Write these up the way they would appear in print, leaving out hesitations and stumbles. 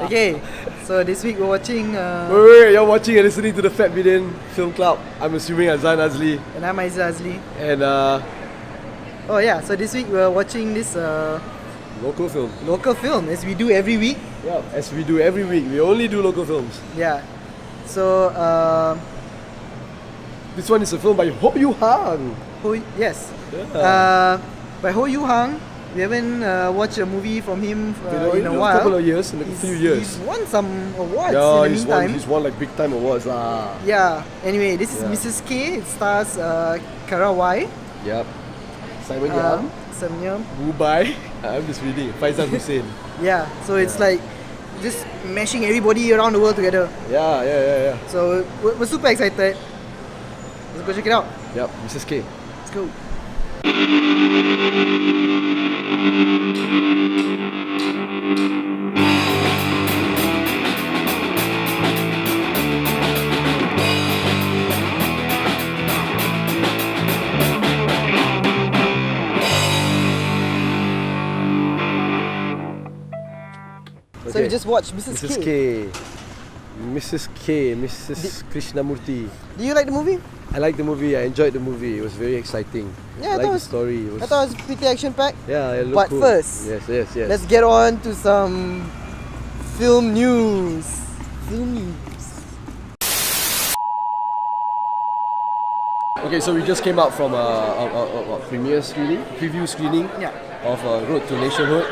Okay, so this week we're watching. Wait, you're watching and listening to the Fat Bidin Film Club. I'm assuming Azan Azli. And I'm Faizal Hussein. And Oh yeah, so this week we're watching this local film. local film as we do every week. Yeah, as we do every week. We only do local films. Yeah. So This one is a film by Ho Yu Hang. yes. Yeah. By Ho Yu Hang. We haven't watched a movie from him in a A while. couple of years, in a few years. He's won some awards Yeah, in the meantime. he's won like big time awards lah. Yeah. Anyway, this is Yeah. Mrs. K. It stars Kara Y. Yep. Simon Yam, Samyam. Bubai. I'm just reading. Faizal Hussein. Yeah. So it's like just mashing everybody around the world together. Yeah. So we're super excited. Let's go check it out. Yep, Mrs. K. Let's go. So we just watched Mrs. Mrs. K. Mrs. Krishnamurti. Do you like the movie? I liked the movie. I enjoyed the movie. It was very exciting. Yeah, I liked the story. It was, I thought it was pretty action packed. yeah, it looked But cool. first, yes. let's get on to some film news. Film news. Okay, so we just came out from a preview screening Yeah. of Road to Nationhood.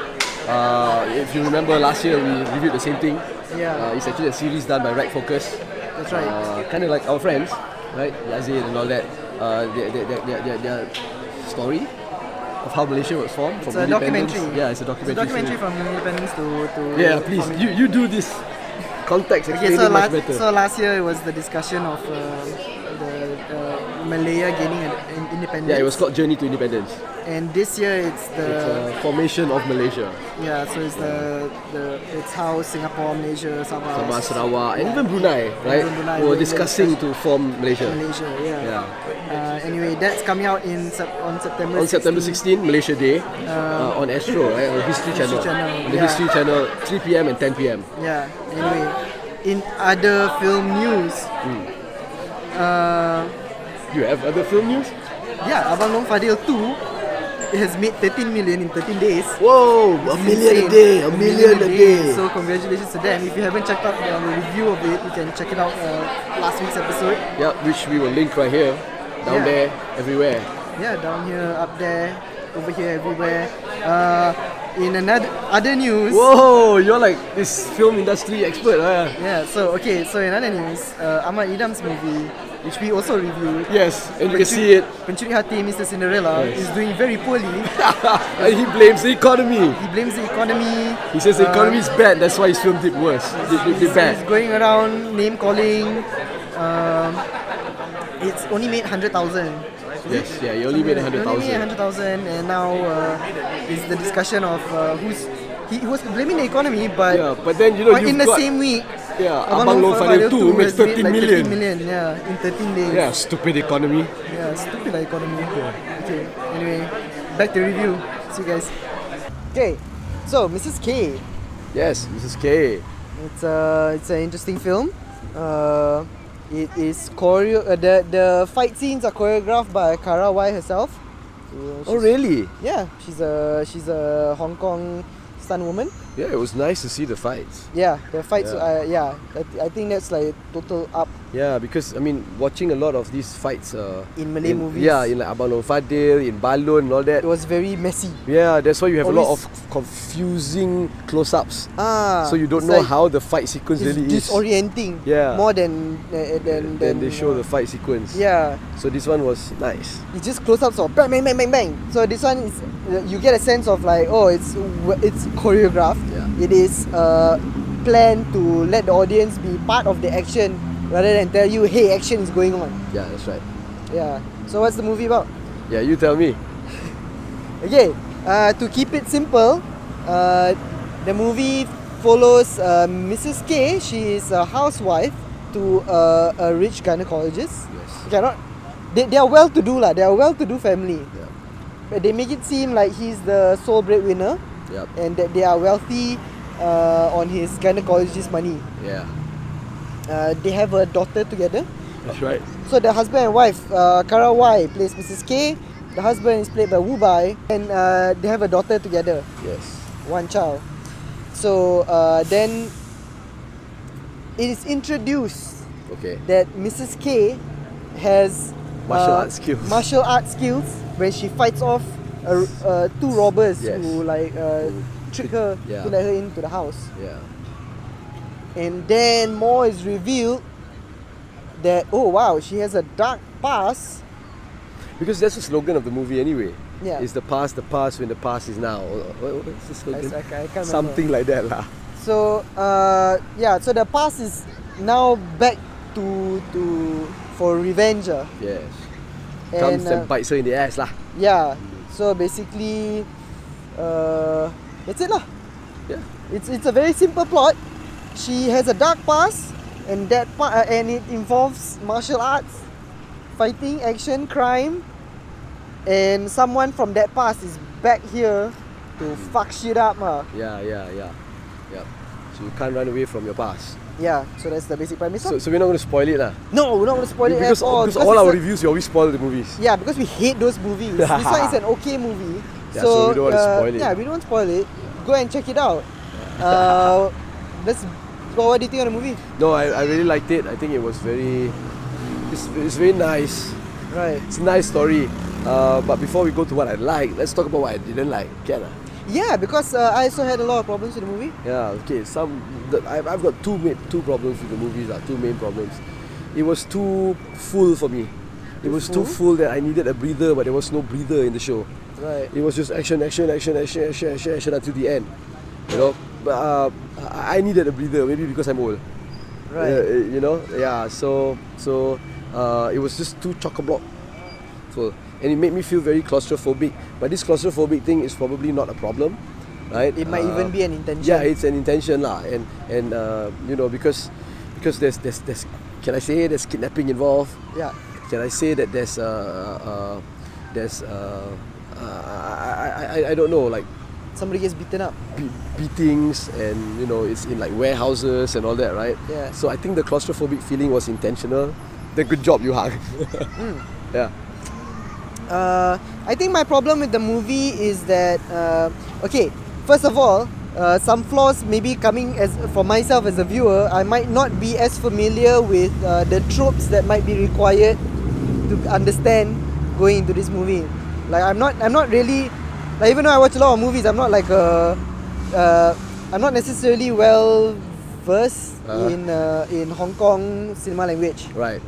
If you remember last year, we reviewed the same thing. Yeah. It's actually a series done by Right Focus. That's right. Kind of like our friends, right? Yazid and all that. Their story of how Malaysia was formed from It's a independence. documentary. Yeah, it's a It's a documentary. documentary from independence to Yeah, please, you do this context. Okay, Explain so it much better. last year it was the discussion of the Malaya gaining independence. Yeah, it was called Journey to Independence. And this year it's It's a formation of Malaysia. yeah, so it's it's how Singapore, Malaysia, Sabah, Sabah, Sarawak, and even Brunei, right? Brunei Were were discussing to form Malaysia. Malaysia, yeah. Yeah. Anyway, that's coming out on September. On September 16, Malaysia Day, on Astro, right? On History Channel. Channel, On the yeah. History Channel, 3 p.m. and 10 p.m. Yeah. Anyway, in other film news, You have other film news? yeah, Abang Long Fadil 2. It has made 13 million in 13 days. Whoa, a million a day, a million a day. So congratulations to them. If you haven't checked out the review of it, you can check it out last week's episode. Yeah, which we will link right here, down Yeah. there, everywhere. Yeah, down here, up there, over here, everywhere. In other news. Whoa, you're like this film industry expert, huh? Yeah, so in other news, Ahmad Idam's movie, which we also reviewed, Yes, and you can see it. Pencuri Hati Mr. Cinderella, Yes. is doing very poorly. And he blames the economy. He blames the economy. He says the economy is bad, that's why his film did worse. Did He's bad. going around name calling. It's only made 100,000. Yes, yeah, he only made He only made 100,000. 100,000, and now is the discussion of he was blaming the economy, but Yeah, but then you know in you've the got, same week, yeah, Abang Long Fadil 2 makes 30 million. 30 million, yeah, in 13 days. Yeah, stupid economy. Yeah, stupid economy. Okay, anyway, back to review. See you guys. Okay, so Mrs. K. Yes, Mrs. K. It's an interesting film. It is the fight scenes are choreographed by Kara Y herself. So Oh really? Yeah, she's a Hong Kong stunt woman. Yeah, it was nice to see the fights. Yeah, the fights. Yeah. I think that's like total up Yeah, because I mean, watching a lot of these fights in Malay movies. Yeah, in like Abang Long Fadil, in Balon and all that. It was very messy. Yeah, that's why you have a lot of Always- confusing close-ups. So So you don't know how the fight sequence it's really is. disorienting. Yeah. More than Then they show the fight sequence. Yeah. So this one was nice. It's just close-ups of bang, bang, bang, bang, bang. So this one is you get a sense of like, oh, it's choreographed. Yeah. It is planned to let the audience be part of the action rather than tell you, hey, action is going on. Yeah, that's right. Yeah. So what's the movie about? Yeah, you tell me. Okay. To keep it simple, the movie follows Mrs. K. She is a housewife to a rich gynecologist. Yes. They are well-to-do lah. They are a well-to-do family. Yeah. But they make it seem like he's the sole breadwinner. Yep. and that they are wealthy on his gynecologist money. Yeah. They have a daughter together. That's right. So the husband and wife, Kara Wai plays Mrs. K. The husband is played by Wu Bai, and they have a daughter together, Yes. one child. So then it is introduced Okay. that Mrs. K has Martial arts skills. Martial arts skills when she fights off two robbers Yes. who trick her Yeah. to let her into the house. Yeah. And then more is revealed that, oh wow, she has a dark past. Because that's the slogan of the movie anyway. Yeah. It's the past when the past is now. What's the slogan? I can't remember. Something like that lah. So so the past is now back to for revenge. Yes. And, Comes and bites her in the ass lah. Yeah. So basically, that's it lah. Yeah. It's a very simple plot. She has a dark past, and and it involves martial arts, fighting, action, crime, and someone from that past is back here to fuck shit up. Yeah. So you can't run away from your past. Yeah, so that's the basic premise. So we're not going to spoil it lah. No, we're not going to spoil it Because at all. all our reviews, you always spoil the movies. Yeah, because we hate those movies. This one is an okay movie. Yeah, so we don't want to spoil it. Yeah, we don't want to spoil it. Go and check it out. What do you think of the movie? No, I really liked it. I think it was it's very nice. Right. It's a nice story. But before we go to what I liked, let's talk about what I didn't like. Can I? Yeah, because I also had a lot of problems with the movie. Yeah, okay. I've got two problems with the movies. Two main problems. It was too full for me. It was too full that I needed a breather, but there was no breather in the show. Right. It was just action until the end. You know, but I needed a breather. Maybe because I'm old. Right. You know, yeah. So it was just too chock-a-block full. And it made me feel very claustrophobic. But this claustrophobic thing is probably not a problem, right? It might even be an intention. Yeah, it's an intention lah. And you know, because there's can I say there's kidnapping involved? Yeah. Can I say that there's I don't know, like Somebody gets beaten up. beatings, and you know, it's in like warehouses and all that, right? Yeah. So I think the claustrophobic feeling was intentional. Then good job, you hug. Yeah. I think my problem with the movie is that okay, first of all, some flaws maybe coming as for myself as a viewer, I might not be as familiar with the tropes that might be required to understand going into this movie. Like I'm not really, like, even though I watch a lot of movies, I'm not like I'm not necessarily well versed in Hong Kong cinema language. Right.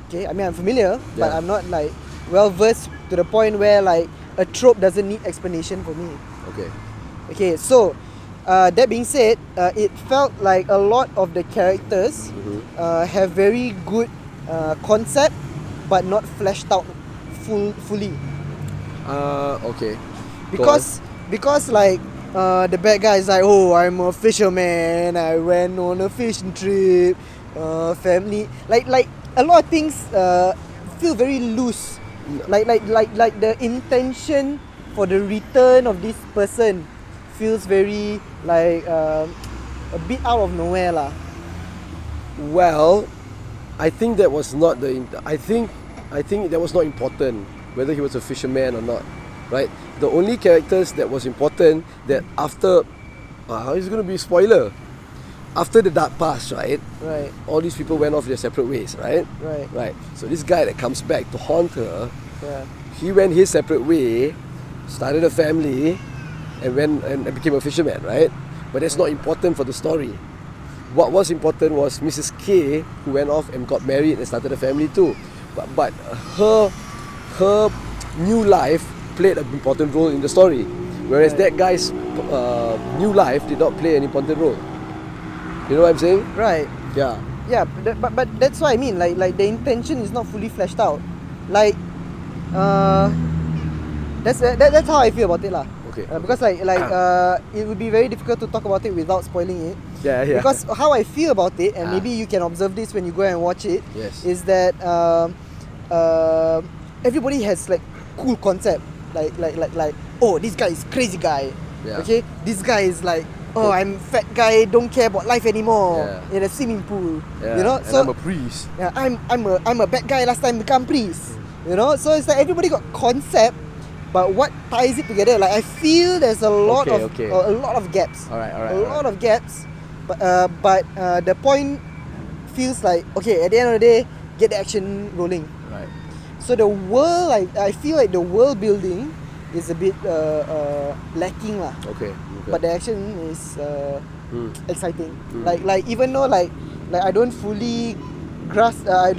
Okay, I mean I'm familiar, but Yeah. I'm not like well versed to the point where like a trope doesn't need explanation for me. Okay, so that being said, it felt like a lot of the characters have very good concept, but not fleshed out fully. Okay. Because like the bad guy is like, oh, I'm a fisherman, I went on a fishing trip, family, like a lot of things feel very loose. Like the intention for the return of this person feels very like a bit out of nowhere lah. Well, I think that was not I think that was not important whether he was a fisherman or not, right? The only characters that was important that after it's going to be a spoiler. After the dark past, right? Right. All these people went off their separate ways, right? Right. So this guy that comes back to haunt her, Yeah. he went his separate way, started a family, and became a fisherman, right? But that's not important for the story. What was important was Mrs. K, who went off and got married and started a family too. But her new life played an important role in the story, whereas that guy's new life did not play an important role. You know what I'm saying? Right. Yeah. Yeah, but that's what I mean. Like the intention is not fully fleshed out. Like that's how I feel about it lah. Okay. Because it would be very difficult to talk about it without spoiling it. Yeah. Because how I feel about it, and maybe you can observe this when you go and watch it, Yes. is that everybody has like cool concept. Like oh, this guy is crazy guy. Yeah. Okay, this guy is like, oh, I'm fat guy, don't care about life anymore. Yeah. In a swimming pool, Yeah. you know. And So I'm a priest. yeah, I'm a bad guy last time, become priest. You know, so it's like everybody got concept, but what ties it together? Like I feel there's a lot Okay. a lot of gaps. Alright. A lot of gaps, but the point feels like, okay, at the end of the day, get the action rolling. Right. So the world, I feel like the world building is a bit lacking lah. Okay. But the action is exciting. Mm. Like even though like I don't fully grasp, I'm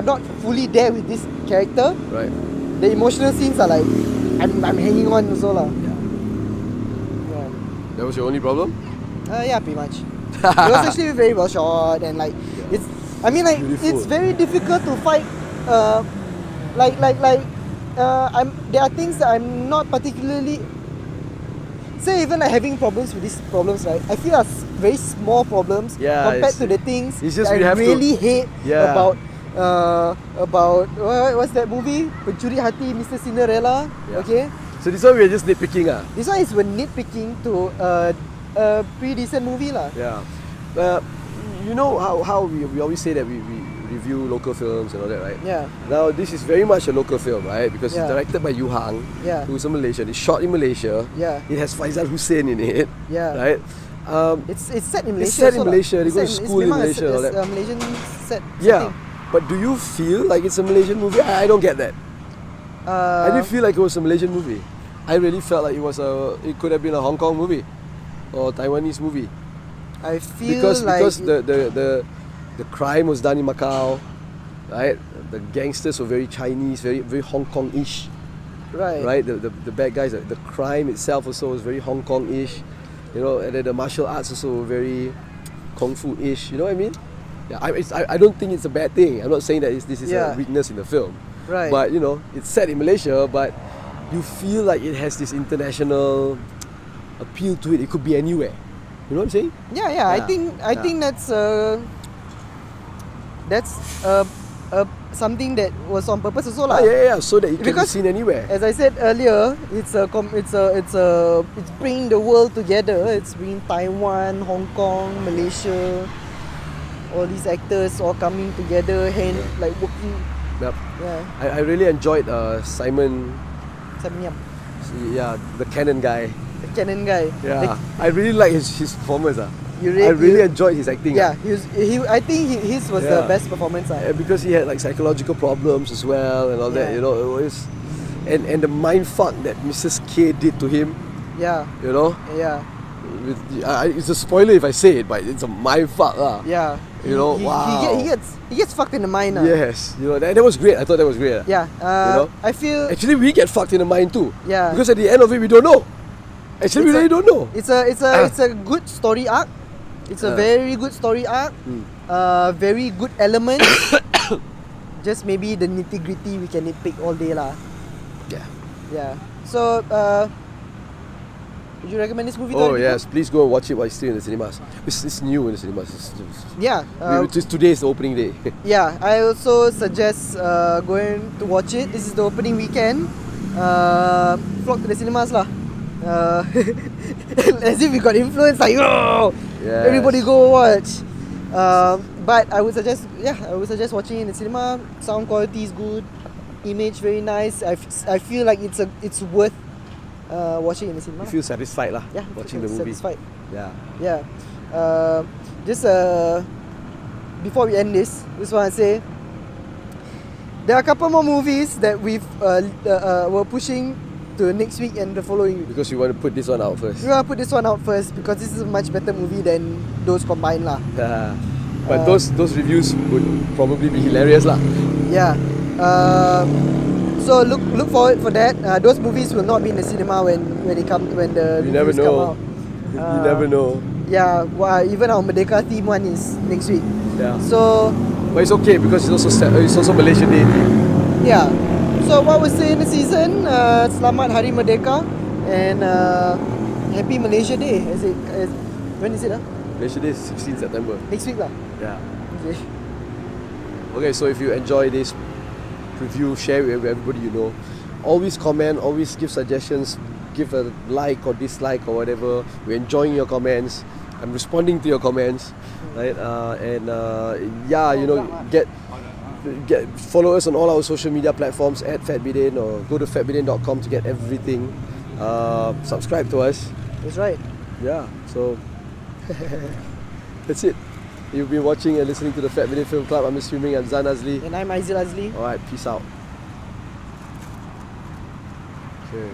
not fully there with this character. Right. The emotional scenes are like I'm hanging on also lah. Yeah. That was your only problem? Yeah, pretty much. It was actually very well shot and like it's. I mean like Beautiful. it's very difficult to fight. There are things that I'm not particularly. Say even like having problems with these problems, right? I feel are very small problems compared to the things it's just that we I have really hate Yeah. about what's that movie? Pencuri Hati Mr. Cinderella. Yeah. Okay. So this one we're just nitpicking. This one is we're nitpicking to a pretty decent movie lah. Yeah. You know how we always say that we review local films and all that, right? Yeah. Now this is very much a local film, right? Because Yeah. it's directed by Yu Hang, Yeah. who's a Malaysian. It's shot in Malaysia. Yeah. It has Faizal Hussein in it. Yeah. Right? It's set in Malaysia. It's set in also lah. Malaysia. They It's go to set in- school in memang Malaysia and all It's that. a Malaysian set. Yeah. But do you feel like it's a Malaysian movie? I don't get that. I didn't feel like it was a Malaysian movie. I really felt like it could have been a Hong Kong movie or Taiwanese movie. I feel Because like the crime was done in Macau, right? The gangsters were very Chinese, very Hong Kong-ish, right? The bad guys, the crime itself also was very Hong Kong-ish, you know, and then the martial arts also were very Kung Fu-ish. You know what I mean? Yeah, I don't think it's a bad thing. I'm not saying that this is a weakness in the film, Right. But you know, it's set in Malaysia, but you feel like it has this international appeal to it. It could be anywhere. You know what I'm saying? Yeah. I think that's something that was on purpose also lah. Yeah. So that it can be Because seen anywhere. As I said earlier, it's bringing the world together. It's bringing Taiwan, Hong Kong, Malaysia, all these actors all coming together, like working. Yep. Yeah, I really enjoyed Simon. Samyam, Yeah, the Canon guy. the Canon guy. Yeah, I really like his performance. You I really enjoyed his acting. Yeah, I think his was the Yeah. best performance. Because he had like psychological problems as well and all that. Yeah. You know, it was, and the mind fuck that Mrs. K did to him. Yeah, You know, yeah, it's a spoiler if I say it, but it's a mind fuck lah. yeah. You know, he, wow. he gets fucked in the mind. Yes, you know that was great. I thought that was great. Yeah. know? I feel Actually, we get fucked in the mind too. Yeah. Because at the end of it, we don't know. Actually, we really don't know. it's a good story arc. It's a very good story arc. Very good elements. Just maybe the nitty gritty we can nitpick all day lah. Yeah. Yeah. So would you recommend this movie? Oh to other yes, please go and watch it while it's still in the cinemas. It's new in the cinemas. people? Yeah. Today is the opening day. Yeah. I also suggest going to watch it. This is the opening weekend. Flock to the cinemas lah. As if we got influence like Yes. everybody go watch. But I would suggest watching it in the cinema. Sound quality is good, image very nice. I feel like it's worth watching in the cinema. You feel satisfied lah. Yeah, watching the movie. satisfied. Yeah. Just before we end this, just want to say there are a couple more movies that we're pushing to next week and the following week. Because you want to put this one out first. We want to put this one out first because this is a much better movie than those combined lah. Yeah. But those reviews would probably be hilarious lah. Yeah. So look forward for that. Those movies will not be in the cinema when the You never reviews come know. out. You never know. Yeah. Even our Merdeka theme one is next week. Yeah. So But it's okay because it's also Malaysian Day. yeah. So what we say in the season, Selamat Hari Merdeka and Happy Malaysia Day. When is it? Malaysia Day is 16 September. Next week lah. Yeah. Okay. Okay, so if you enjoy this review, share it with everybody you know. Always comment, always give suggestions, give a like or dislike or whatever. We're enjoying your comments. I'm responding to your comments, right? Yeah, you know, get follow us on all our social media platforms at Fat Bidin, or go to fatbidin.com to get everything. Subscribe to us. That's right. Yeah, so that's it. You've been watching and listening to the Fat Bidin Film Club. I'm assuming I'm Zan Azli. And I'm Aizil Azli. Alright, peace out. Okay.